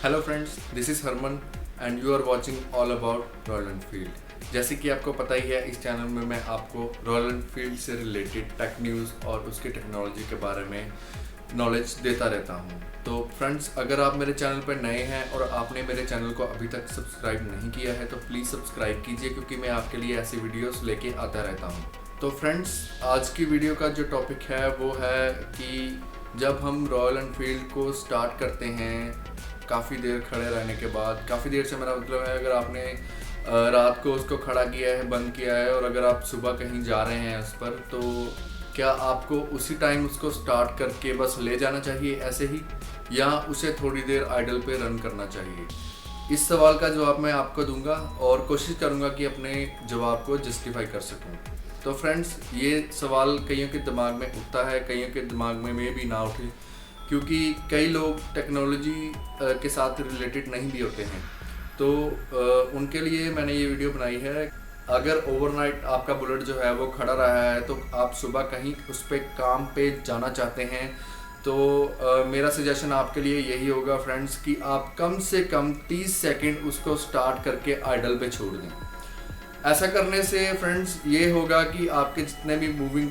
Hello friends, this is Harman and you are watching all about Royal Enfield. जैसे कि आपको पता ही है, इस चैनल में मैं आपको रॉयल एनफील्ड से रिलेटेड टेक न्यूज़ और उसकी टेक्नोलॉजी के बारे में नॉलेज देता रहता हूँ। तो फ्रेंड्स, अगर आप मेरे चैनल पर नए हैं और आपने मेरे चैनल को अभी तक सब्सक्राइब नहीं किया है तो प्लीज़ सब्सक्राइब कीजिए, क्योंकि मैं आपके लिए ऐसी वीडियोस लेके आता रहता हूँ। तो फ्रेंड्स, आज की वीडियो का जो टॉपिक है वो है कि जब हम रॉयल एनफील्ड को स्टार्ट करते हैं काफ़ी देर खड़े रहने के बाद, काफ़ी देर से मेरा मतलब है अगर आपने रात को उसको खड़ा किया है, बंद किया है, और अगर आप सुबह कहीं जा रहे हैं उस पर, तो क्या आपको उसी टाइम उसको स्टार्ट करके बस ले जाना चाहिए ऐसे ही, या उसे थोड़ी देर आइडल पे रन करना चाहिए? इस सवाल का जवाब मैं आपको दूंगा और कोशिश करूंगा कि अपने जवाब को जस्टिफाई कर सकूं। तो फ्रेंड्स, ये सवाल कईयों के दिमाग में उठता है, कईयों के दिमाग में भी ना उठे, क्योंकि कई लोग टेक्नोलॉजी के साथ रिलेटेड नहीं भी होते हैं। तो उनके लिए मैंने ये वीडियो बनाई है। अगर ओवरनाइट आपका बुलेट जो है वो खड़ा रहा है, तो आप सुबह कहीं उस पर काम पे जाना चाहते हैं, तो मेरा सजेशन आपके लिए यही होगा फ्रेंड्स कि आप कम से कम 30 सेकंड उसको स्टार्ट करके आइडल पे छोड़ दें। ऐसा करने से फ्रेंड्स ये होगा कि आपके जितने भी मूविंग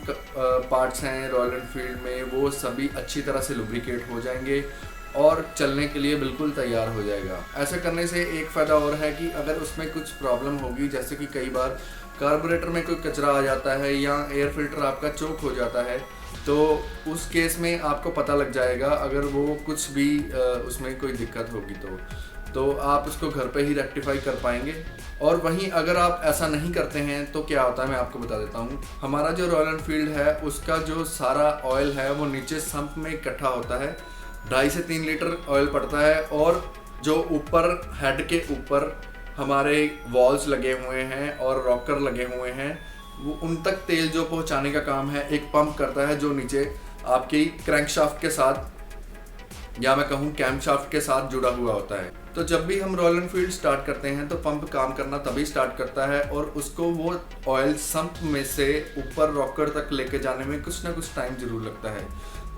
पार्ट्स हैं रॉयल एनफील्ड में, वो सभी अच्छी तरह से लुब्रिकेट हो जाएंगे और चलने के लिए बिल्कुल तैयार हो जाएगा। ऐसा करने से एक फ़ायदा और है कि अगर उसमें कुछ प्रॉब्लम होगी, जैसे कि कई बार कार्बोरेटर में कोई कचरा आ जाता है या एयर फिल्टर आपका चोक हो जाता है, तो उस केस में आपको पता लग जाएगा अगर वो कुछ भी उसमें कोई दिक्कत होगी तो आप उसको घर पे ही रेक्टिफाई कर पाएंगे। और वहीं अगर आप ऐसा नहीं करते हैं तो क्या होता है, मैं आपको बता देता हूँ। हमारा जो रॉयल एनफील्ड है उसका जो सारा ऑयल है वो नीचे सम्प में इकट्ठा होता है। 2.5 से 3 लीटर ऑयल पड़ता है, और जो ऊपर हेड के ऊपर हमारे वॉल्स लगे हुए हैं और रॉकर लगे हुए हैं, वो उन तक तेल जो पहुँचाने का काम है एक पंप करता है, जो नीचे आपकी क्रैंकशाफ्ट के साथ, या मैं कहूँ कैमशाफ्ट के साथ जुड़ा हुआ होता है। तो जब भी हम रॉयल एनफील्ड स्टार्ट करते हैं तो पंप काम करना तभी स्टार्ट करता है, और उसको वो ऑयल सम्प में से ऊपर रॉकर तक लेके जाने में कुछ ना कुछ टाइम ज़रूर लगता है।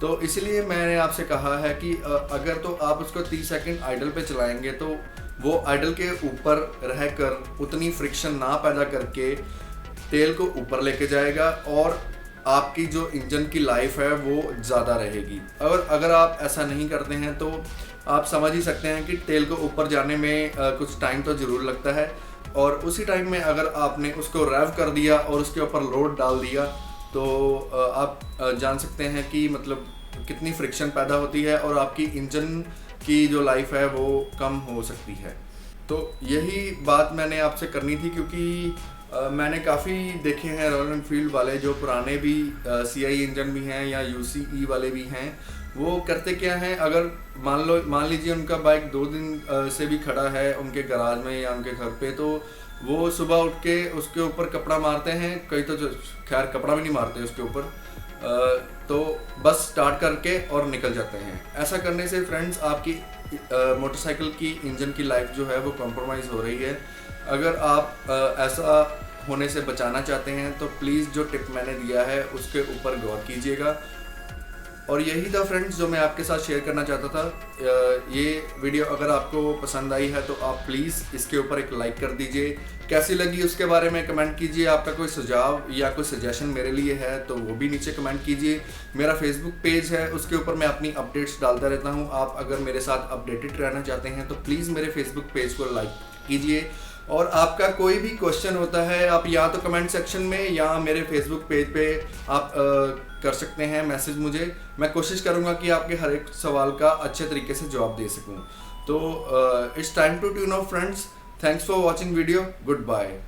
तो इसलिए मैंने आपसे कहा है कि अगर तो आप उसको 30 सेकंड आइडल पे चलाएंगे तो वो आइडल के ऊपर रहकर उतनी फ्रिक्शन ना पैदा करके तेल को ऊपर लेके जाएगा, और आपकी जो इंजन की लाइफ है वो ज़्यादा रहेगी। और अगर आप ऐसा नहीं करते हैं तो आप समझ ही सकते हैं कि तेल को ऊपर जाने में कुछ टाइम तो ज़रूर लगता है, और उसी टाइम में अगर आपने उसको रैव कर दिया और उसके ऊपर लोड डाल दिया, तो आप जान सकते हैं कि मतलब कितनी फ्रिक्शन पैदा होती है और आपकी इंजन की जो लाइफ है वो कम हो सकती है। तो यही बात मैंने आपसे करनी थी, क्योंकि मैंने काफ़ी देखे हैं रॉयल एनफील्ड वाले, जो पुराने भी CI इंजन भी हैं या UCE वाले भी हैं। वो करते क्या हैं, अगर मान लीजिए उनका बाइक 2 दिन से भी खड़ा है उनके गराज में या उनके घर पे, तो वो सुबह उठ के उसके ऊपर कपड़ा मारते हैं। कई तो जो खैर कपड़ा भी नहीं मारते उसके ऊपर, तो बस स्टार्ट करके और निकल जाते हैं। ऐसा करने से फ्रेंड्स आपकी मोटरसाइकिल की इंजन की लाइफ जो है वो कॉम्प्रोमाइज़ हो रही है। अगर आप ऐसा होने से बचाना चाहते हैं तो प्लीज़ जो टिप मैंने दिया है उसके ऊपर गौर कीजिएगा। और यही था फ्रेंड्स जो मैं आपके साथ शेयर करना चाहता था। ये वीडियो अगर आपको पसंद आई है तो आप प्लीज़ इसके ऊपर एक लाइक कर दीजिए। कैसी लगी उसके बारे में कमेंट कीजिए। आपका कोई सुझाव या कोई सजेशन मेरे लिए है तो वो भी नीचे कमेंट कीजिए। मेरा फेसबुक पेज है, उसके ऊपर मैं अपनी अपडेट्स डालता रहता हूँ। आप अगर मेरे साथ अपडेटेड रहना चाहते हैं तो प्लीज़ मेरे फेसबुक पेज को लाइक कीजिए। और आपका कोई भी क्वेश्चन होता है, आप या तो कमेंट सेक्शन में या मेरे फेसबुक पेज पे आप कर सकते हैं मैसेज मुझे। मैं कोशिश करूंगा कि आपके हर एक सवाल का अच्छे तरीके से जवाब दे सकूं। तो it's time to tune off friends. Thanks for watching video. Good bye.